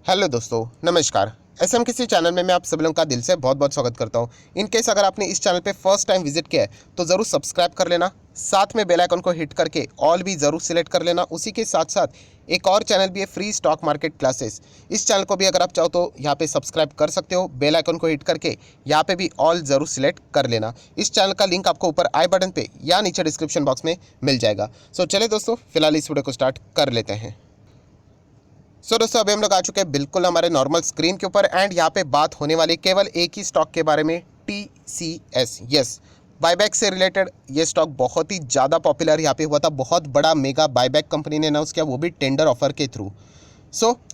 Hello दोस्तों, नमस्कार। SM किसी चैनल में मैं आप सभी लोगों का दिल से बहुत बहुत स्वागत करता हूं। इन केस अगर आपने इस चैनल पे फर्स्ट टाइम विजिट किया है तो ज़रूर सब्सक्राइब कर लेना, साथ में बेल आइकन को हिट करके ऑल भी ज़रूर सिलेक्ट कर लेना। उसी के साथ साथ एक और चैनल भी है, फ्री स्टॉक मार्केट क्लासेस। इस चैनल को भी अगर आप चाहो तो यहाँ पे सब्सक्राइब कर सकते हो, बेल आइकन को हिट करके यहाँ पे भी ऑल ज़रूर सिलेक्ट कर लेना। इस चैनल का लिंक आपको ऊपर आई बटन पे या नीचे डिस्क्रिप्शन बॉक्स में मिल जाएगा। सो चले दोस्तों, फिलहाल इस वीडियो को स्टार्ट कर लेते हैं। दोस्तों, अभी हम लोग आ चुके हैं बिल्कुल हमारे नॉर्मल स्क्रीन के ऊपर एंड यहाँ पे बात होने वाली केवल एक ही स्टॉक के बारे में, TCS। यस, बायबैक से रिलेटेड ये स्टॉक बहुत ही ज़्यादा पॉपुलर यहाँ पे हुआ था। बहुत बड़ा मेगा बायबैक कंपनी ने अनाउंस किया, वो भी टेंडर ऑफर के थ्रू।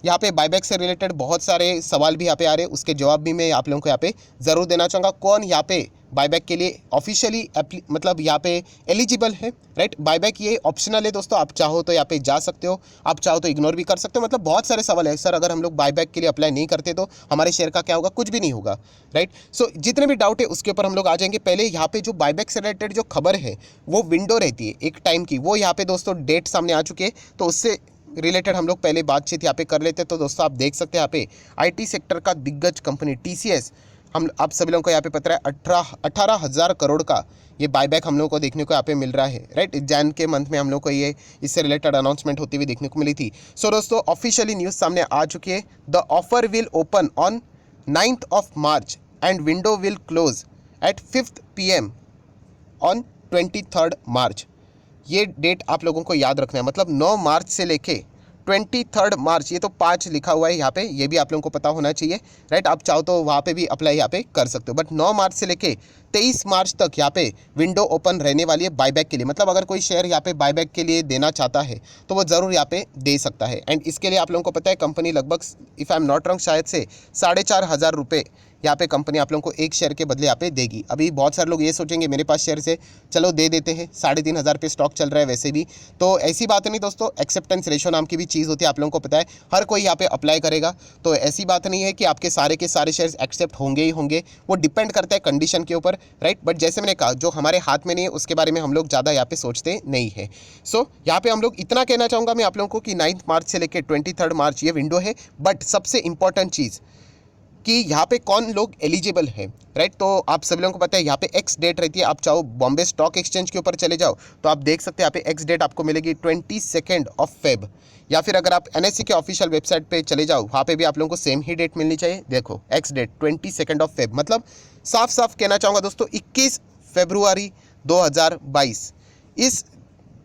यहाँ पे बायबैक से रिलेटेड बहुत सारे सवाल भी यहाँ पे आ रहे हैं, उसके जवाब भी मैं आप लोगों को यहाँ पे ज़रूर देना चाहूँगा। कौन यहाँ पे बायबैक के लिए ऑफिशियली मतलब यहाँ पे एलिजिबल है, राइट। बायबैक ये ऑप्शनल है दोस्तों, आप चाहो तो यहाँ पे जा सकते हो, आप चाहो तो इग्नोर भी कर सकते हो। मतलब बहुत सारे सवाल है सर, अगर हम लोग बायबैक के लिए अप्लाई नहीं करते तो हमारे शेयर का क्या होगा, कुछ भी नहीं होगा, राइट। जितने भी डाउट है उसके ऊपर हम लोग आ जाएंगे। पहले यहाँ पे जो बायबैक से रिलेटेड जो खबर है वो विंडो रहती है एक टाइम की, वो यहाँ पे दोस्तों डेट सामने आ चुकी है, तो उससे रिलेटेड हम लोग पहले बातचीत यहाँ पे कर लेते हैं। तो दोस्तों आप देख सकते हैं यहाँ पे IT सेक्टर का दिग्गज कंपनी TCS, हम आप सभी लोगों को यहाँ पे पता है 18,000 करोड़ का ये बायबैक हम लोगों को देखने को यहाँ पे मिल रहा है, राइट। जैन के मंथ में हम लोग को ये इससे रिलेटेड अनाउंसमेंट होती हुई देखने को मिली थी। दोस्तों ऑफिशियली न्यूज़ सामने आ चुकी है। The offer will open on 9th of March and window will close eight 5th PM on 23rd March। ये डेट आप लोगों को याद रखना है, मतलब 9 मार्च से लेके 23rd मार्च, ये तो 5 लिखा हुआ है यहाँ पे, ये भी आप लोगों को पता होना चाहिए, राइट। आप चाहो तो वहाँ पे भी अप्लाई यहाँ पे कर सकते हो, बट 9 मार्च से लेके 23 मार्च तक यहाँ पे विंडो ओपन रहने वाली है बायबैक के लिए। मतलब अगर कोई शेयर यहाँ पे बायबैक के लिए देना चाहता है तो वो ज़रूर यहाँ पे दे सकता है। एंड इसके लिए आप लोगों को पता है कंपनी लगभग, if I am not wrong, शायद से 4,500 रुपये यहाँ पे कंपनी आप लोगों को एक शेयर के बदले यहाँ पे देगी। अभी बहुत सारे लोग ये सोचेंगे मेरे पास शेयर से, चलो दे देते हैं, 3,500 पे स्टॉक चल रहा है वैसे भी, तो ऐसी बात नहीं दोस्तों। एक्सेप्टेंस रेशो नाम की भी चीज़ होती है, आप लोगों को पता है, हर कोई यहाँ पे अप्लाई करेगा, तो ऐसी बात नहीं है कि आपके सारे के सारे शेयर्स एक्सेप्ट होंगे ही होंगे, वो डिपेंड करता है कंडीशन के ऊपर, राइट। बट जैसे मैंने कहा, जो हमारे हाथ में नहीं है उसके बारे में हम लोग ज़्यादा यहाँ पे सोचते नहीं है। यहाँ पे हम लोग इतना कहना चाहूँगा मैं आप लोगों को कि 9 मार्च से लेकर 23rd मार्च ये विंडो है। बट सबसे इंपॉर्टेंट चीज़ कि यहाँ पे कौन लोग एलिजिबल है, राइट। तो आप सभी लोगों को पता है यहाँ पे एक्स डेट रहती है। आप चाहो बॉम्बे स्टॉक एक्सचेंज के ऊपर चले जाओ तो आप देख सकते हैं यहाँ पे एक्स डेट आपको मिलेगी 22nd of Feb, या फिर अगर आप NSE के ऑफिशियल वेबसाइट पे चले जाओ वहाँ पे भी आप लोगों को सेम ही डेट मिलनी चाहिए। देखो ex date 22nd of Feb, मतलब साफ साफ कहना चाहूँगा दोस्तों 21 फरवरी 2022 इस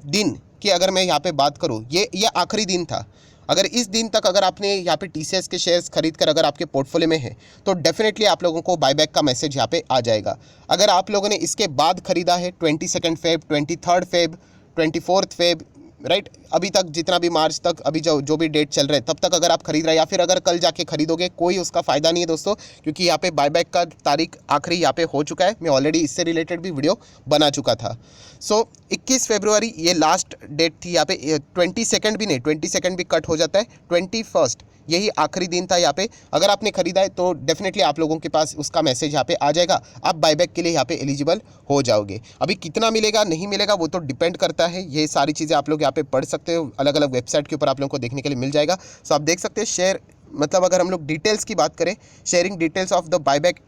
दिन की अगर मैं यहाँ पे बात करूँ, ये आखिरी दिन था। अगर इस दिन तक अगर आपने यहाँ पे TCS के शेयर्स खरीद कर अगर आपके पोर्टफोलियो में है तो डेफिनेटली आप लोगों को बायबैक का मैसेज यहाँ पे आ जाएगा। अगर आप लोगों ने इसके बाद खरीदा है 22nd Feb, 23rd Feb, 24th Feb, right, अभी तक जितना भी मार्च तक अभी जो भी डेट चल रहा है तब तक अगर आप खरीद रहे हैं या फिर अगर कल जाके खरीदोगे, कोई उसका फ़ायदा नहीं है दोस्तों, क्योंकि यहाँ पे बायबैक का तारीख आखिरी यहाँ पे हो चुका है। मैं ऑलरेडी इससे रिलेटेड भी वीडियो बना चुका था। 21 फरवरी ये लास्ट डेट थी यहाँ पे। 22nd भी नहीं, 22nd भी कट हो जाता है, 21st यही आखिरी दिन था यहाँ पे। अगर आपने खरीदा है तो डेफिनेटली आप लोगों के पास उसका मैसेज यहाँ पे आ जाएगा, आप बायबैक के लिए यहाँ पे एलिजिबल हो जाओगे। अभी कितना मिलेगा नहीं मिलेगा वो तो डिपेंड करता है, ये सारी चीज़ें आप लोग यहाँ पे पढ़ सकते हो, अलग अलग वेबसाइट के ऊपर आप लोगों को देखने के लिए मिल जाएगा। आप देख सकते हैं शेयर, मतलब अगर हम लोग डिटेल्स की बात करें, sharing details of the buyback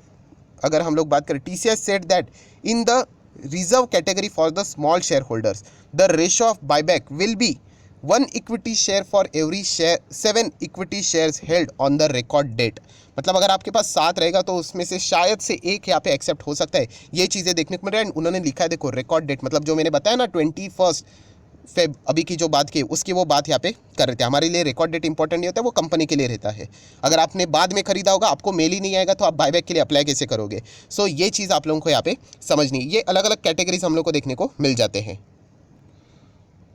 अगर हम लोग बात करें, TCS said that in the reserve category for the small share holders the ratio of buyback will be 1 equity share for every share 7 equity shares held on the record date. मतलब अगर आपके पास 7 रहेगा तो उसमें से शायद से एक यहाँ पे एक्सेप्ट हो सकता है, ये चीज़ें देखने को मिल रहा है। उन्होंने लिखा है, देखो रिकॉर्ड डेट, मतलब जो मैंने बताया ना 21 फेब अभी की जो बात की उसकी वो बात यहाँ पे कर रहे थे। हमारे लिए रिकॉर्ड डेट इंपॉर्टेंट नहीं होता है, वो कंपनी के लिए रहता है। अगर आपने बाद में खरीदा होगा, आपको मेल ही नहीं आएगा, तो आप बायबैक के लिए अप्लाई कैसे करोगे। ये चीज़ आप लोगों को यहाँ पे समझनी है। ये अलग अलग कैटेगरीज हम लोग को देखने को मिल जाते हैं।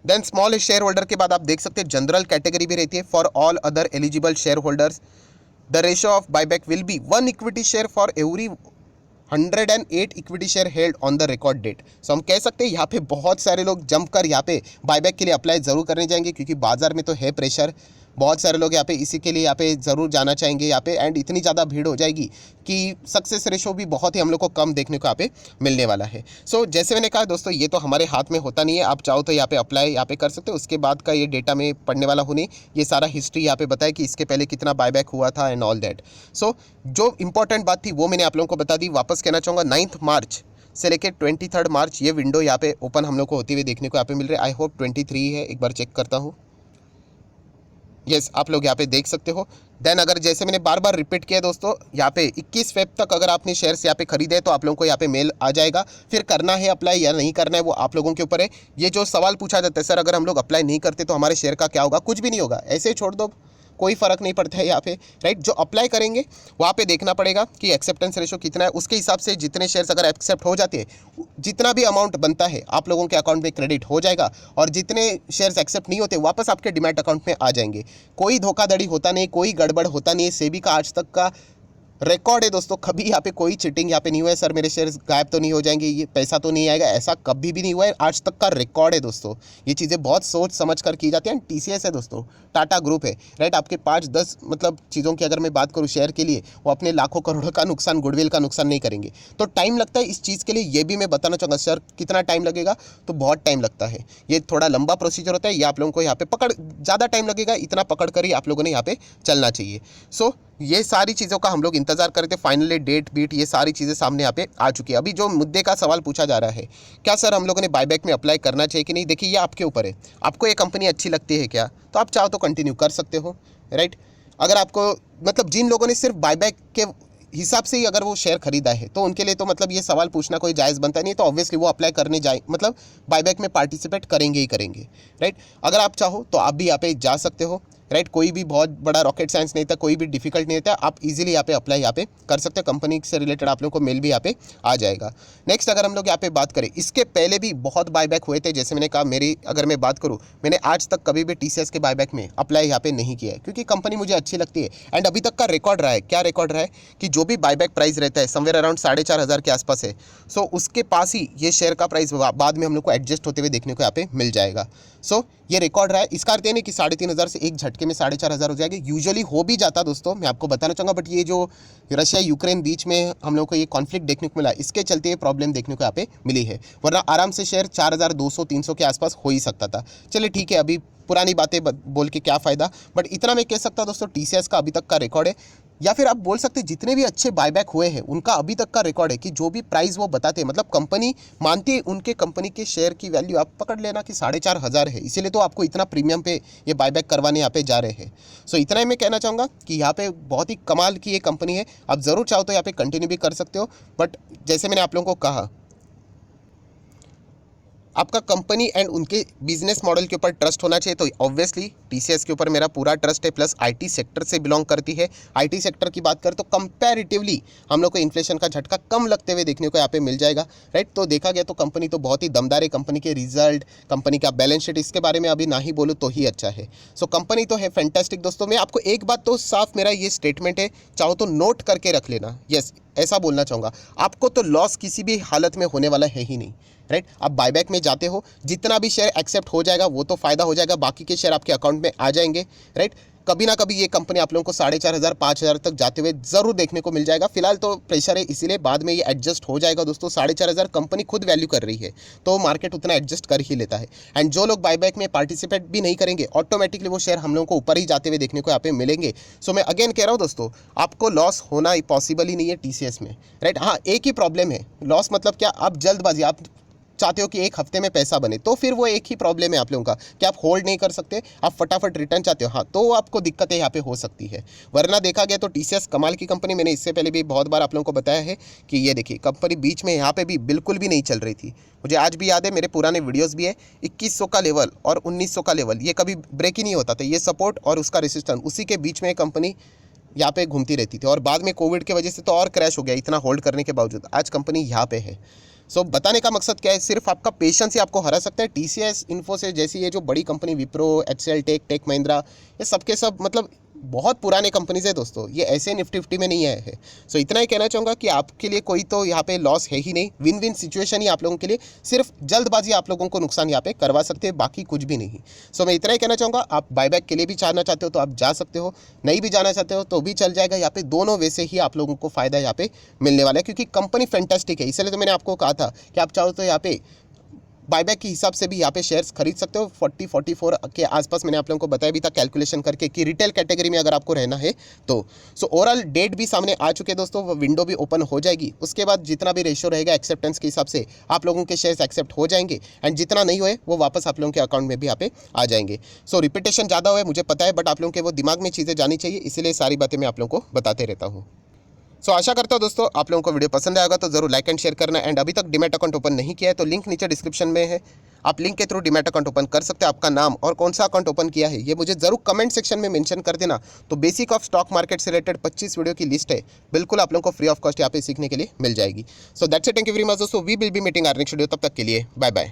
देन स्मॉल शेयर होल्डर के बाद आप देख सकते हैं जनरल कैटेगरी भी रहती है, for all other eligible share holders the ratio of buyback will be 1 equity share for every 108 equity share held on the record date. हम कह सकते हैं यहाँ पे बहुत सारे लोग जंप कर यहाँ पे बायबैक के लिए अप्लाई ज़रूर करने जाएंगे, क्योंकि बाजार में तो है प्रेशर, बहुत सारे लोग यहाँ पे इसी के लिए यहाँ पे ज़रूर जाना चाहेंगे यहाँ पे, एंड इतनी ज़्यादा भीड़ हो जाएगी कि सक्सेस रेशो भी बहुत ही हम लोग को कम देखने को यहाँ पे मिलने वाला है। सो जैसे मैंने कहा दोस्तों, ये तो हमारे हाथ में होता नहीं है। आप चाहो तो यहाँ पे अप्लाई यहाँ पे कर सकते हो, उसके बाद का ये डेटा में पढ़ने वाला हूँ नहीं, ये सारा हिस्ट्री यहाँ पे बताया कि इसके पहले कितना बायबैक हुआ था एंड ऑल दैट। सो जो इंपॉर्टेंट बात थी वो मैंने आप लोगों को बता दी। वापस कहना चाहूँगा 9 मार्च से लेकर 23 मार्च ये विंडो यहाँ पे ओपन हम लोग को होती हुई देखने को यहाँ पे मिल रही है। आई होप 23 है, एक बार चेक करता हूँ। यस, आप लोग यहाँ पे देख सकते हो। देन अगर जैसे मैंने बार बार रिपीट किया दोस्तों, यहाँ पे 21 फेब तक अगर आपने शेयर्स यहाँ पे खरीदे तो आप लोगों को यहाँ पे मेल आ जाएगा। फिर करना है अप्लाई या नहीं करना है वो आप लोगों के ऊपर है। ये जो सवाल पूछा जाता है, सर अगर हम लोग अप्लाई नहीं करते तो हमारे शेयर का क्या होगा, कुछ भी नहीं होगा, ऐसे ही छोड़ दो, कोई फ़र्क नहीं पड़ता है यहाँ पे, राइट। जो अप्लाई करेंगे वहाँ पे देखना पड़ेगा कि एक्सेप्टेंस रेशो कितना है, उसके हिसाब से जितने शेयर्स अगर एक्सेप्ट हो जाते हैं, जितना भी अमाउंट बनता है आप लोगों के अकाउंट में क्रेडिट हो जाएगा, और जितने शेयर्स एक्सेप्ट नहीं होते वापस आपके डीमैट अकाउंट में आ जाएंगे। कोई धोखाधड़ी होता नहीं, कोई गड़बड़ होता नहीं है। सेबी का आज तक का रिकॉर्ड है दोस्तों, कभी यहाँ पे कोई चीटिंग यहाँ पे नहीं हुआ है। सर मेरे शेयर्स गायब तो नहीं हो जाएंगे, ये पैसा तो नहीं आएगा, ऐसा कभी भी नहीं हुआ है, आज तक का रिकॉर्ड है दोस्तों। ये चीज़ें बहुत सोच समझ कर की जाती हैं। TCS है दोस्तों, टाटा ग्रुप है, राइट। आपके 5-10 मतलब चीज़ों की अगर मैं बात करूँ शेयर के लिए, वो अपने लाखों करोड़ों का नुकसान, गुडविल का नुकसान नहीं करेंगे। तो टाइम लगता है इस चीज़ के लिए, ये भी मैं बताना चाहूँगा। सर कितना टाइम लगेगा, तो बहुत टाइम लगता है, ये थोड़ा लंबा प्रोसीजर होता है। ये आप लोगों को यहाँ पे पकड़, ज़्यादा टाइम लगेगा, इतना पकड़ कर ही आप लोगों ने यहाँ पे चलना चाहिए। सो ये सारी चीज़ों का हम लोग इंतजार करते, फाइनली डेट बीट ये सारी चीज़ें सामने यहाँ पे आ चुकी है। अभी जो मुद्दे का सवाल पूछा जा रहा है, क्या सर हम लोगों ने बायबैक में अप्लाई करना चाहिए कि नहीं, देखिए ये आपके ऊपर है। आपको ये कंपनी अच्छी लगती है क्या, तो आप चाहो तो कंटिन्यू कर सकते हो, राइट। अगर आपको मतलब जिन लोगों ने सिर्फ बायबैक के हिसाब से ही अगर वो शेयर खरीदा है तो उनके लिए तो मतलब ये सवाल पूछना कोई जायज़ बनता नहीं, तो ऑब्वियसली वो अप्लाई करने जाए मतलब बायबैक में पार्टिसिपेट करेंगे ही करेंगे, राइट। अगर आप चाहो तो आप भी यहाँ पे जा सकते हो, राइट। कोई भी बहुत बड़ा रॉकेट साइंस नहीं था, कोई भी डिफिकल्ट नहीं था, आप इजीली यहाँ पे अप्लाई यहाँ पे कर सकते हो। कंपनी से रिलेटेड आप लोगों को मेल भी यहाँ पे आ जाएगा। नेक्स्ट अगर हम लोग यहाँ पे बात करें, इसके पहले भी बहुत बायबैक हुए थे। जैसे मैंने कहा, मेरी अगर मैं बात करूँ, मैंने आज तक कभी भी TCS के बायबैक में अप्लाई यहाँ पे नहीं किया है, क्योंकि कंपनी मुझे अच्छी लगती है। एंड अभी तक का रिकॉर्ड रहा है, क्या रिकॉर्ड रहा है कि जो भी बायबैक प्राइस रहता है समवेयर अराउंड 4,500 के आसपास है। सो उसके पास ही ये शेयर का प्राइस बाद में हम लोग को एडजस्ट होते हुए देखने को यहाँ पे मिल जाएगा। सो ये रिकॉर्ड रहा है। इसका अर्थ ये नहीं कि 3,500 से एक झटके में 4,500 हो जाएगा, यूजुअली हो भी जाता दोस्तों, मैं आपको बताना चाहूँगा। बट ये जो रशिया यूक्रेन बीच में हम लोग को ये कॉन्फ्लिक्ट देखने को मिला, इसके चलते ये प्रॉब्लम देखने को यहाँ पे मिली है, वरना आराम से शेयर 4,200-300 के आसपास हो ही सकता था। चलिए ठीक है, अभी पुरानी बातें बोल के क्या फ़ायदा। बट इतना मैं कह सकता दोस्तों, TCS का अभी तक का रिकॉर्ड है, या फिर आप बोल सकते हैं जितने भी अच्छे बायबैक हुए हैं उनका अभी तक का रिकॉर्ड है कि जो भी प्राइस वो बताते हैं, मतलब कंपनी मानती है, उनके कंपनी के शेयर की वैल्यू आप पकड़ लेना कि 4,500 है, इसीलिए तो आपको इतना प्रीमियम पे ये बायबैक करवाने यहाँ पे जा रहे हैं। सो इतना ही मैं कहना चाहूँगा कि यहाँ पे बहुत ही कमाल की ये कंपनी है। आप ज़रूर चाहो तो यहाँ पे कंटिन्यू भी कर सकते हो। बट जैसे मैंने आप लोगों को कहा, आपका कंपनी एंड उनके बिजनेस मॉडल के ऊपर ट्रस्ट होना चाहिए। तो ऑब्वियसली TCS के ऊपर मेरा पूरा ट्रस्ट है, प्लस IT सेक्टर से बिलोंग करती है। IT सेक्टर की बात करें तो कंपैरेटिवली हम लोग को इन्फ्लेशन का झटका कम लगते हुए देखने को यहाँ पे मिल जाएगा, राइट। तो देखा गया तो कंपनी तो बहुत ही दमदार है। कंपनी के रिजल्ट, कंपनी का बैलेंस शीट, इसके बारे में अभी ना ही बोलूँ तो ही अच्छा है। सो कंपनी तो है फैंटास्टिक दोस्तों। मैं आपको एक बात तो साफ, मेरा ये स्टेटमेंट है, चाहो तो नोट करके रख लेना। यस, ऐसा बोलना चाहूँगा, आपको तो लॉस किसी भी हालत में होने वाला है ही नहीं, राइट। आप बायबैक में जाते हो, जितना भी शेयर एक्सेप्ट हो जाएगा वो तो फ़ायदा हो जाएगा, बाकी के शेयर आपके अकाउंट में आ जाएंगे, राइट। कभी ना कभी ये कंपनी आप लोगों को 4,500-5,000 तक जाते हुए ज़रूर देखने को मिल जाएगा। फिलहाल तो प्रेशर है, इसीलिए बाद में ये एडजस्ट हो जाएगा दोस्तों। 4,500 कंपनी खुद वैल्यू कर रही है, तो मार्केट उतना एडजस्ट कर ही लेता है। एंड जो लोग बायबैक में पार्टिसिपेट भी नहीं करेंगे, ऑटोमेटिकली वो शेयर हम लोगों को ऊपर ही जाते हुए देखने को यहाँ पे मिलेंगे। सो मैं अगेन कह रहा हूँ दोस्तों, आपको लॉस होना पॉसिबल ही नहीं है TCS में, राइट। हाँ, एक ही प्रॉब्लम है, लॉस मतलब क्या, आप जल्दबाजी, आप चाहते हो कि एक हफ्ते में पैसा बने, तो फिर वो एक ही प्रॉब्लम है आप लोगों का कि आप होल्ड नहीं कर सकते, आप फटाफट रिटर्न चाहते हो, हाँ, तो आपको दिक्कतें यहाँ पे हो सकती है। वरना देखा गया तो TCS कमाल की कंपनी, मैंने इससे पहले भी बहुत बार आप लोगों को बताया है कि ये देखिए कंपनी बीच में यहाँ पे भी बिल्कुल भी नहीं चल रही थी। मुझे आज भी याद है, मेरे पुराने वीडियोज़ भी है, 2100 का लेवल और 1900 का लेवल, ये कभी ब्रेक ही नहीं होता था। ये सपोर्ट और उसका रेसिस्टेंस, उसी के बीच में कंपनी यहाँ पे घूमती रहती थी, और बाद में कोविड की वजह से तो और क्रैश हो गया। इतना होल्ड करने के बावजूद आज कंपनी यहाँ पे है। सो बताने का मकसद क्या है, सिर्फ आपका पेशेंस ही आपको हरा सकता है। TCS, इन्फोसिस जैसी ये जो बड़ी company, Wipro, HCL Tech, Tech Mahindra, ये सबके सब मतलब बहुत पुराने कंपनीज है दोस्तों, ये ऐसे निफ्टी फिफ्टी में नहीं आए हैं। सो इतना ही कहना चाहूँगा कि आपके लिए कोई तो यहाँ पे लॉस है ही नहीं, विन विन सिचुएशन ही आप लोगों के लिए, सिर्फ जल्दबाजी आप लोगों को नुकसान यहाँ पे करवा सकते हैं, बाकी कुछ भी नहीं। सो मैं इतना ही कहना चाहूँगा, आप बायबैक के लिए भी जाना चाहते हो तो आप जा सकते हो, नहीं भी जाना चाहते हो तो भी चल जाएगा। यहाँ पे दोनों वे से ही आप लोगों को फायदा यहाँ पे मिलने वाला है, क्योंकि कंपनी फैंटास्टिक है। इसलिए तो मैंने आपको कहा था कि आप चाहो तो यहाँ पे बायबैक के हिसाब से भी यहाँ पे शेयर्स खरीद सकते हो। 44 के आसपास मैंने आप लोगों को बताया भी था कैलकुलेशन करके कि रिटेल कैटेगरी में अगर आपको रहना है तो। सो ओवरऑल डेट भी सामने आ चुके हैं दोस्तों, वो विंडो भी ओपन हो जाएगी। उसके बाद जितना भी रेशियो रहेगा एक्सेप्टेंस के हिसाब से आप लोगों के शेयर्स एक्सेप्ट हो जाएंगे, एंड जितना नहीं हुए वो वापस आप लोगों के अकाउंट में भी यहाँ पे आ जाएंगे। सो रिपीटेशन ज़्यादा हुआ है मुझे पता है, बट आप लोगों के वो दिमाग में चीज़ें जानी चाहिए, इसीलिए सारी बातें मैं आप लोगों को बताते रहता हूँ। सो आशा करता हूँ दोस्तों आप लोगों को वीडियो पसंद आएगा, तो जरूर लाइक एंड शेयर करना। एंड अभी तक डीमैट अकाउंट ओपन नहीं किया है तो लिंक नीचे डिस्क्रिप्शन में है, आप लिंक के थ्रू डीमैट अकाउंट ओपन कर सकते हैं। आपका नाम और कौन सा अकाउंट ओपन किया है ये मुझे जरूर कमेंट सेक्शन में मेंशन कर देना। तो बेसिक ऑफ स्टॉक मार्केट से रिलेटेड 25 वीडियो की लिस्ट है, बिल्कुल आप लोगों को फ्री ऑफ कॉस्ट यहाँ पे सीखने के लिए मिल जाएगी। So that's it, thank you very much दोस्तों, we will be meeting our next video, तब तक के लिए बाय बाय।